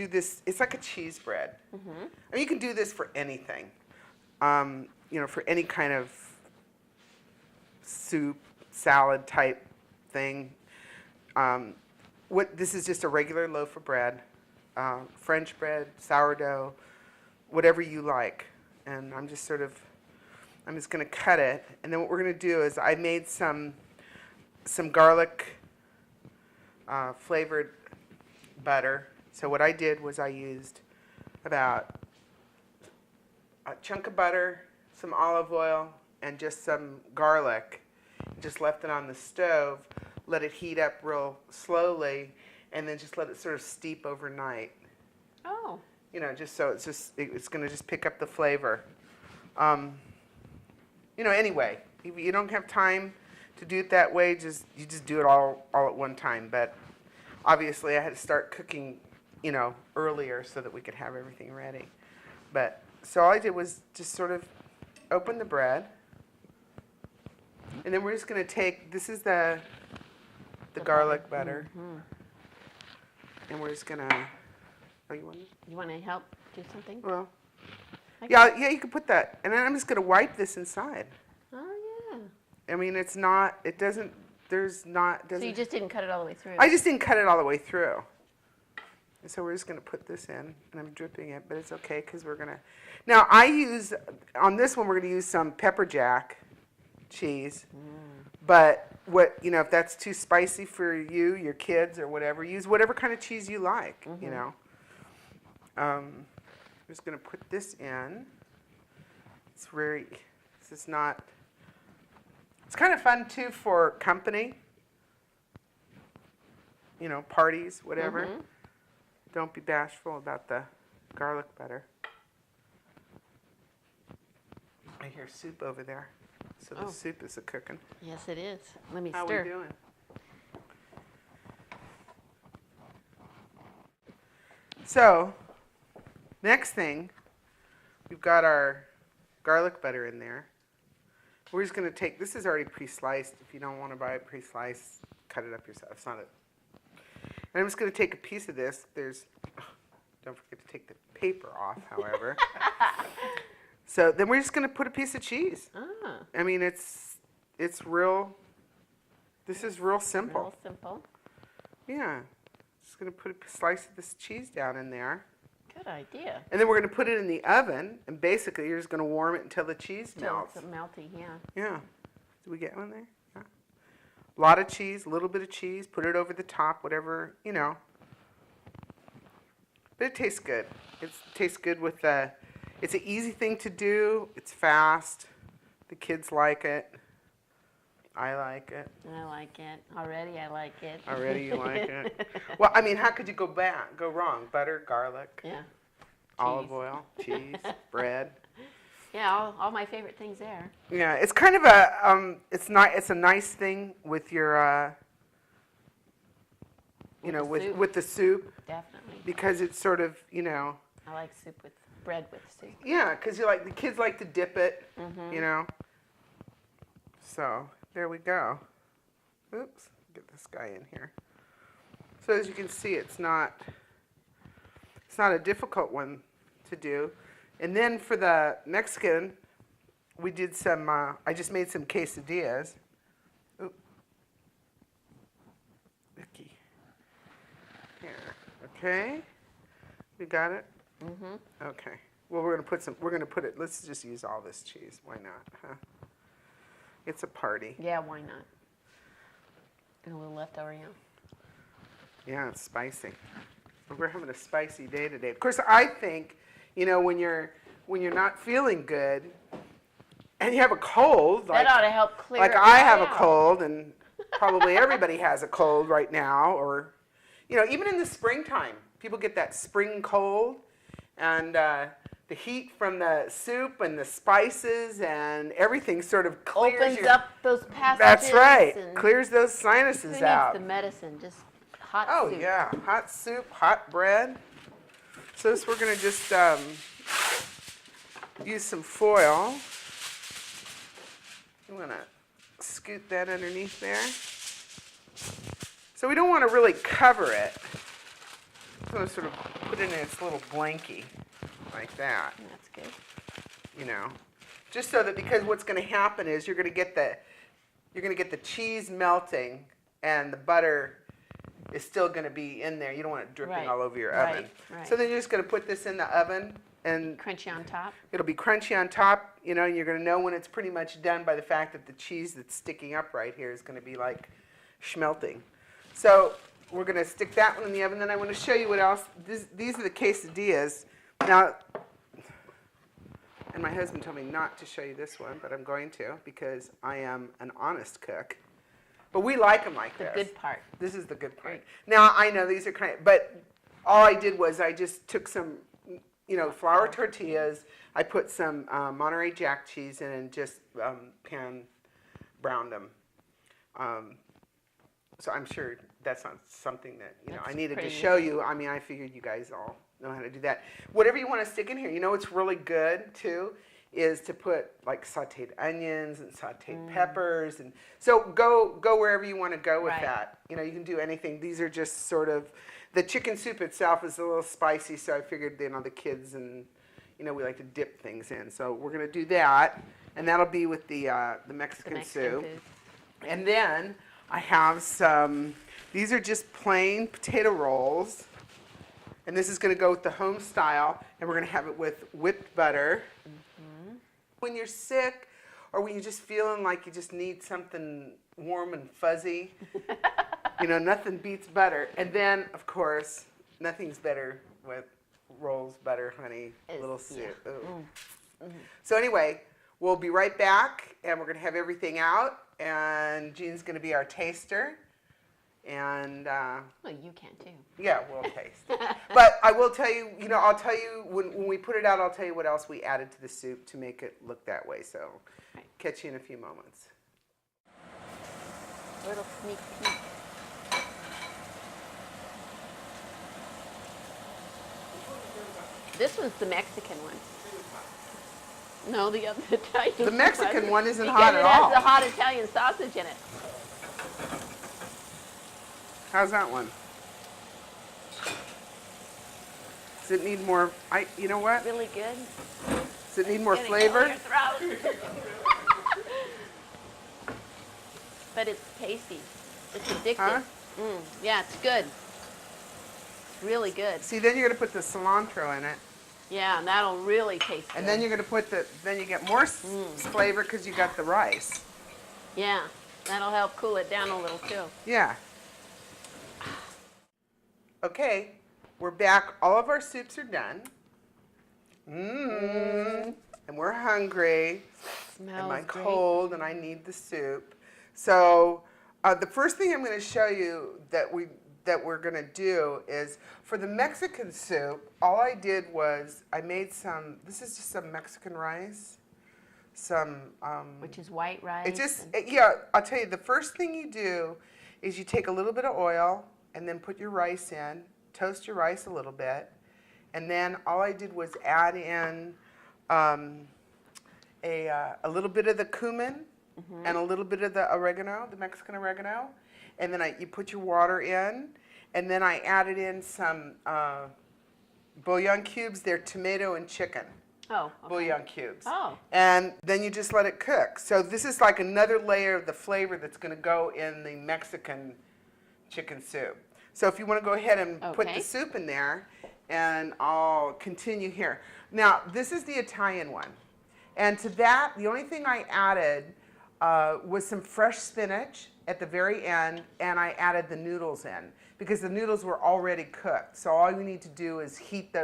this. It's like a cheese bread. Mm-hmm. I mean, you can do this for anything. For any kind of soup, salad type thing. This is just a regular loaf of bread, French bread, sourdough, whatever you like. And I'm just going to cut it. And then what we're going to do is I made some garlic flavored butter. So what I did was I used about a chunk of butter, some olive oil, and just some garlic. Just left it on the stove, let it heat up real slowly, and then just let it sort of steep overnight. Oh. Just so it's going to just pick up the flavor. Anyway, if you don't have time to do it that way, you just do it all at one time. But obviously, I had to start cooking, earlier so that we could have everything ready. But so all I did was just sort of open the bread, and then we're just going to take. This is the garlic butter, and we're just going to. Oh, you want to help do something? Well, yeah, you can put that, and then I'm just going to wipe this inside. Oh yeah. I mean, it's not. It doesn't. There's not. Doesn't, so you just didn't cut it all the way through? I just didn't cut it all the way through. And so we're just going to put this in, and I'm dripping it, but it's okay because we're going to. Now on this one we're going to use some pepper jack cheese, but if that's too spicy for you, your kids, or whatever, use whatever kind of cheese you like. I'm just going to put this in. It's kind of fun too for company, parties, whatever. Don't be bashful about the garlic butter. I hear soup over there. So the soup is a-cooking. Yes, it is. Let me How stir. we doing? So, next thing, we've got our garlic butter in there. We're just going to take, this is already pre-sliced. If you don't want to buy it pre-sliced, cut it up yourself. It's not and I'm just going to take a piece of this. Don't forget to take the paper off, however. So then we're just going to put a piece of cheese. Ah. I mean, it's real, this is real simple. Real simple. Yeah. Just going to put a slice of this cheese down in there. Good idea. And then we're going to put it in the oven, and basically you're just going to warm it until the cheese Till melts. it's melty, yeah. Yeah. Did we get one there? Yeah. A lot of cheese, a little bit of cheese, put it over the top, whatever, you know. But it tastes good. It tastes good with the, it's an easy thing to do. It's fast. The kids like it. I like it. I like it. Already I like it. Already you like it. Well, I mean, how could you go wrong? Butter, garlic, Yeah. olive oil, cheese, bread. Yeah, all my favorite things there. Yeah, it's kind of a it's a nice thing with your with the soup Definitely. because it's sort of, you know. I like soup with bread with soup. Yeah, because the kids like to dip it, Mm-hmm. you know. So there we go. Oops, get this guy in here. So as you can see, it's not a difficult one to do. And then for the Mexican, we did some. I just made some quesadillas. Oop. Vicky. Here. Okay. We got it. Mm-hmm. Okay. Well, we're gonna put it. Let's just use all this cheese. Why not? Huh? It's a party. Yeah, why not? And a little leftover, yeah. Yeah, it's spicy. We're having a spicy day today. Of course, I think, you know, when you're not feeling good, and you have a cold, That ought to help clear like it I have out. a cold, and probably everybody has a cold right now, or, you know, even in the springtime, people get that spring cold, and the heat from the soup and the spices and everything sort of clears Opens up those passages. That's right. And Clears those who sinuses needs out. the medicine? Just hot Oh, soup. yeah. Hot soup, hot bread. So this, we're going to just use some foil. I'm going to scoot that underneath there. So we don't want to really cover it. Just want to sort of put it in its little blankie like that, That's good. you know. Just so that, because what's going to happen is you're going to get the cheese melting and the butter is still going to be in there. You don't want it dripping Right, all over your right, oven. right. So then you're just going to put this in the oven, and Crunchy on top. it'll be crunchy on top, you know, and you're going to know when it's pretty much done by the fact that the cheese that's sticking up right here is going to be like schmelting. So we're going to stick that one in the oven. Then I want to show you what else. These are the quesadillas. Now, and my husband told me not to show you this one, but I'm going to because I am an honest cook. But we like them like The this. good part. This is the good part. Great. Now, I know these are kind of, but all I did was I just took some, you know, flour tortillas. I put some Monterey Jack cheese in and just pan browned them. So I'm sure that's not something that, you know, That's I needed to pretty show easy. you. I mean, I figured you guys all know how to do that. Whatever you want to stick in here. You know what's really good, too, is to put, like, sauteed onions and sauteed peppers. And so go wherever you want to go with Right. that. You know, you can do anything. These are just sort of, the chicken soup itself is a little spicy, so I figured, you know, the kids and, you know, we like to dip things in. So we're going to do that, and that'll be with the Mexican, The Mexican soup. food. And then I have some, these are just plain potato rolls. And this is going to go with the home style, and we're going to have it with whipped butter. Mm-hmm. When you're sick, or when you're just feeling like you just need something warm and fuzzy, you know, nothing beats butter. And then, of course, nothing's better with rolls, butter, honey, Is- little yeah. soup. Ooh. So anyway, we'll be right back, and we're going to have everything out, and Jean's going to be our taster. And Well, you can too. yeah, we'll taste. But I will tell you, you know, I'll tell you when we put it out, I'll tell you what else we added to the soup to make it look that way. So Right. catch you in a few moments. Little sneak peek. This one's the Mexican one. No, the other Italian. The Mexican one isn't because hot at it has all. the hot Italian sausage in it. How's that one? Does it need more? You know what? Really good. Does it need more Getting it flavor? in your throat. But it's tasty. It's addictive. Huh? Yeah, it's good. It's really good. See, then you're gonna put the cilantro in it, Yeah, and that'll really taste good. and then you're gonna put then you get more flavor because you got the rice. Yeah, that'll help cool it down a little too. Yeah. Okay, we're back. All of our soups are done. And we're hungry. Smells and I'm great. cold, and I need the soup. So the first thing I'm going to show you that we're going to do is for the Mexican soup. All I did was I made some. This is just some Mexican rice. Some. Which is white rice. Yeah. I'll tell you. The first thing you do is you take a little bit of oil and then put your rice in. Toast your rice a little bit, and then all I did was add in a little bit of the cumin and a little bit of the oregano, the Mexican oregano, and then you put your water in, and then I added in some bouillon cubes. They're tomato and chicken Oh, okay. bouillon cubes. Oh. And then you just let it cook. So this is like another layer of the flavor that's going to go in the Mexican chicken soup. So if you want to go ahead and put Okay. the soup in there, and I'll continue here. Now, this is the Italian one. And to that, the only thing I added was some fresh spinach at the very end, and I added the noodles in because the noodles were already cooked. So all you need to do is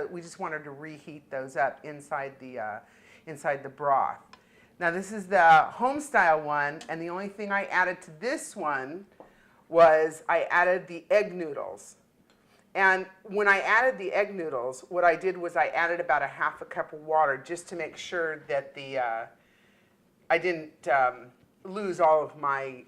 we just wanted to reheat those up inside the broth. Now this is the home style one, and the only thing I added to this one was I added the egg noodles. And when I added the egg noodles, what I did was I added about a half a cup of water just to make sure that I didn't lose all of my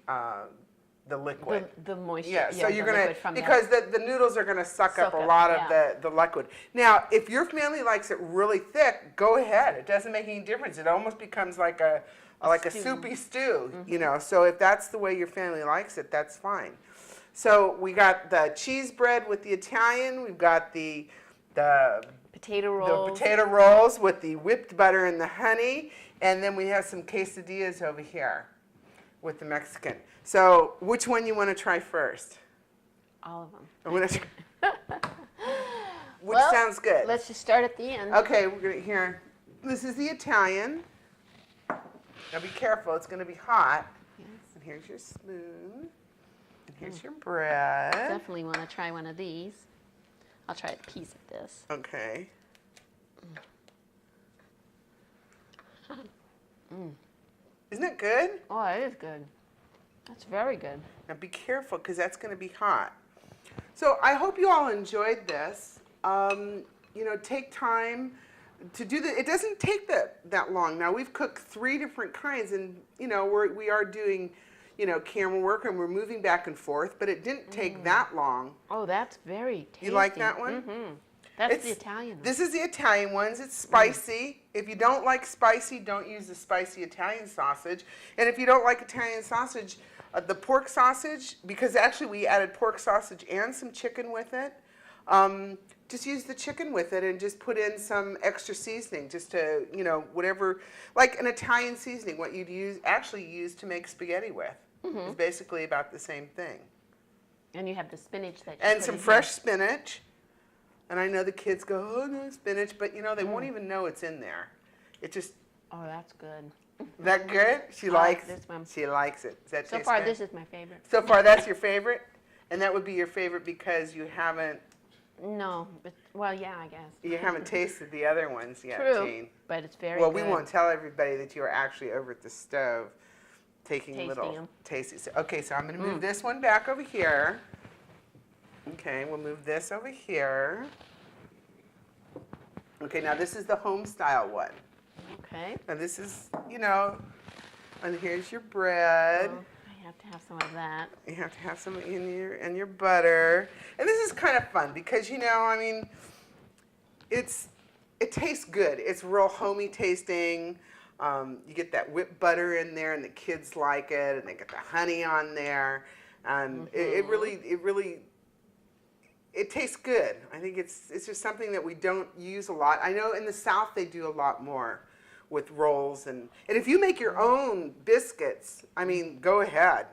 the liquid. The moisture. Yeah, so the you're gonna liquid from because the noodles are gonna suck up a lot of the liquid. Now, if your family likes it really thick, go ahead. It doesn't make any difference. It almost becomes like a soupy stew, you know. So if that's the way your family likes it, that's fine. So we got the cheese bread with the Italian. We've got the potato rolls. The potato rolls with the whipped butter and the honey, and then we have some quesadillas over here with the Mexican. So which one you want to try first? All of them. I'm gonna which Well, sounds good. Let's just start at the end. Okay, we're gonna here. This is the Italian. Now be careful; it's gonna be hot. Yes. And here's your spoon. And here's your bread. Definitely want to try one of these. I'll try a piece of this. Okay. Isn't it good? Oh, it is good. That's very good. Now be careful because that's going to be hot. So I hope you all enjoyed this. You know, take time to do it doesn't take that long. Now we've cooked 3 different kinds, and you know we are doing, you know, camera work and we're moving back and forth, but it didn't take that long. Oh, that's very tasty. You like that one? Mm-hmm. That's the Italian one. This is the Italian ones. It's spicy. If you don't like spicy, don't use the spicy Italian sausage. And if you don't like Italian sausage, the pork sausage, because actually we added pork sausage and some chicken with it, just use the chicken with it and just put in some extra seasoning, just to, you know, whatever, like an Italian seasoning, what you'd actually use to make spaghetti with. It's basically about the same thing. And you have the spinach that you And put some in fresh spinach. And I know the kids go, oh, no spinach, but you know, they won't even know it's in there. It just, here. Oh, that's good. that good? She I like likes this one. She likes it. Does that So taste far, good? this is my favorite. So far, that's your favorite? And that would be your favorite because you haven't No, but, well, yeah, I guess. tasted the other ones yet, True, Jean. but it's very Well, good. we won't tell everybody that you are actually over at the stove taking Tasting little 'em. tasties. Okay, so I'm going to move this one back over here. Okay, we'll move this over here. Okay, now this is the home style one. Okay. Now this is, you know, And here's your bread. Oh, I have to have some of that. You have to have some in your butter. And this is kind of fun because, you know, I mean, it tastes good. It's real homey tasting. You get that whipped butter in there, and the kids like it, and they get the honey on there, and it really tastes good. I think it's just something that we don't use a lot. I know in the South they do a lot more with rolls, and if you make your own biscuits, I mean, go ahead.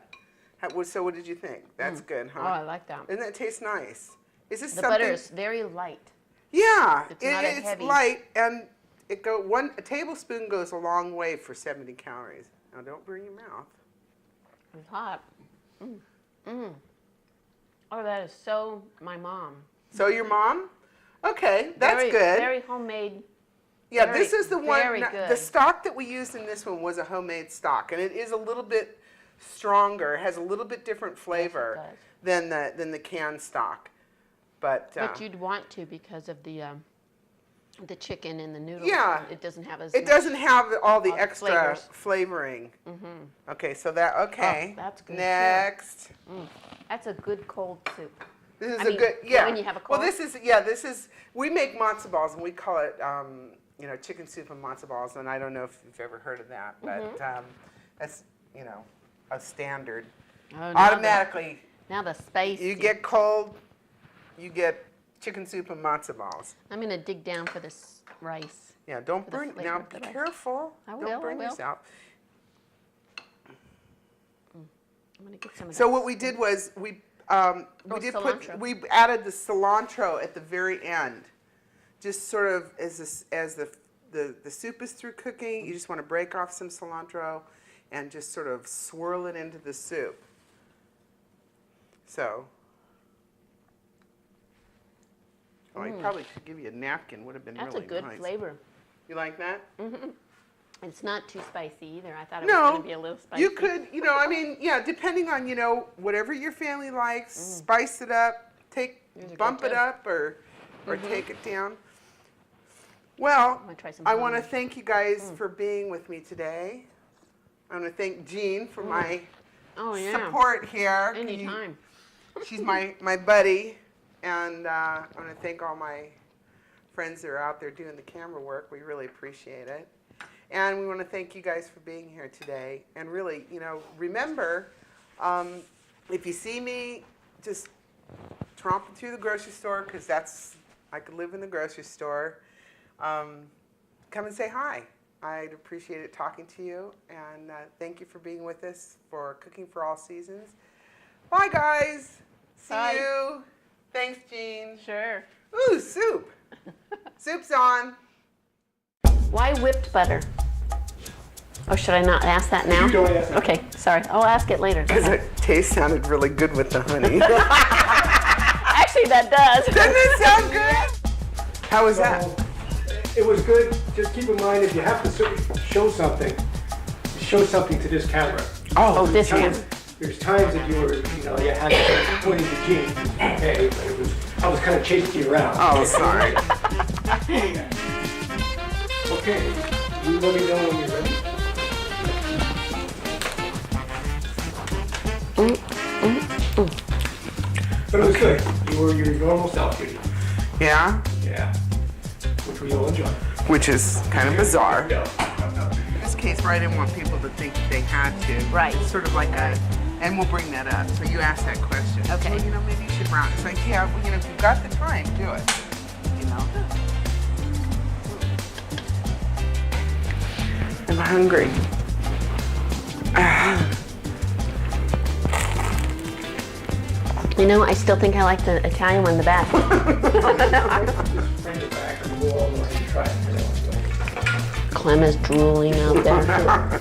So what did you think? That's good, huh? Oh, I like that. Doesn't that taste nice? Is this The something? butter is very light. Yeah, It's not it's heavy. light, and a tablespoon goes a long way for 70 calories. Now don't burn your mouth. It's hot. Oh, that is so my mom. So your mom? Okay, that's Very, good. Very homemade. Yeah, very, this is the one. very The good. stock that we used in this one was a homemade stock, and it is a little bit stronger. It has a little bit different flavor does. than the canned stock. But you'd want to because of the chicken and the noodles. Yeah. It doesn't have as it much. doesn't have all the all the extra flavors. flavoring. Okay, so okay. Oh, that's good, too. Next. That's a good cold soup. This is I a mean, good, yeah. when you have a Well, cold? this is, we make matzo balls, and we call it, you know, chicken soup and matzo balls, and I don't know if you've ever heard of that, but that's, you know, a standard. Oh, Automatically, Now the spicy. you get cold, you get chicken soup and matzo balls. I'm going to dig down for this rice. Yeah, don't For the burn, flavor now of be the rice. careful. I will, Don't burn I will. yourself. I'm going to get some of So that what we did was, we cilantro. we added the cilantro at the very end. Just sort of as the soup is through cooking, you just want to break off some cilantro and just sort of swirl it into the soup. So, I probably should give you a napkin, would have been That's really a good nice. flavor. You like that? It's not too spicy either. I thought it was No, going to be a little spicy. you could, you know, I mean, yeah, depending on, you know, whatever your family likes, spice it up, Yours are bump good, it too. up or take it down. Well, I'm gonna try some I want to hummus. thank you guys for being with me today. I want to thank Jean for my Oh, yeah. support here. Anytime. She's my buddy, and I want to thank all my friends that are out there doing the camera work. We really appreciate it. And we want to thank you guys for being here today. And really, you know, remember, if you see me just tromping through the grocery store, because I could live in the grocery store, come and say hi. I'd appreciate it talking to you. And thank you for being with us for Cooking for All Seasons. Bye, guys. See Bye. you. Thanks, Jean. Sure. Ooh, soup. Soup's on. Why whipped butter? Or should I not ask that now? You don't ask that. Okay, sorry. I'll ask it later. Because it taste sounded really good with the honey. Actually, that does. Doesn't it sound good? How was that? It was good. Just keep in mind, if you have to show something to this camera. Oh, this Times- one. There's times that you had to pointing to Jean, okay, but I was kind of chasing you around. Oh, sorry. Okay, you let me know when you're ready. But it was good. You were your normal self, Judy. Yeah? Yeah. Which we all enjoy. Which is kind of bizarre. No. In this case, where I didn't want people to think that they had to. Right. It's sort of like and we'll bring that up. So you asked that question. Okay. Well, you know, maybe you should round. It's like, yeah, well, you know, if you've got the time, do it. You know? I'm hungry. You know, I still think I like the Italian one the best. Bring it back and we'll all try it. Clem is drooling out there.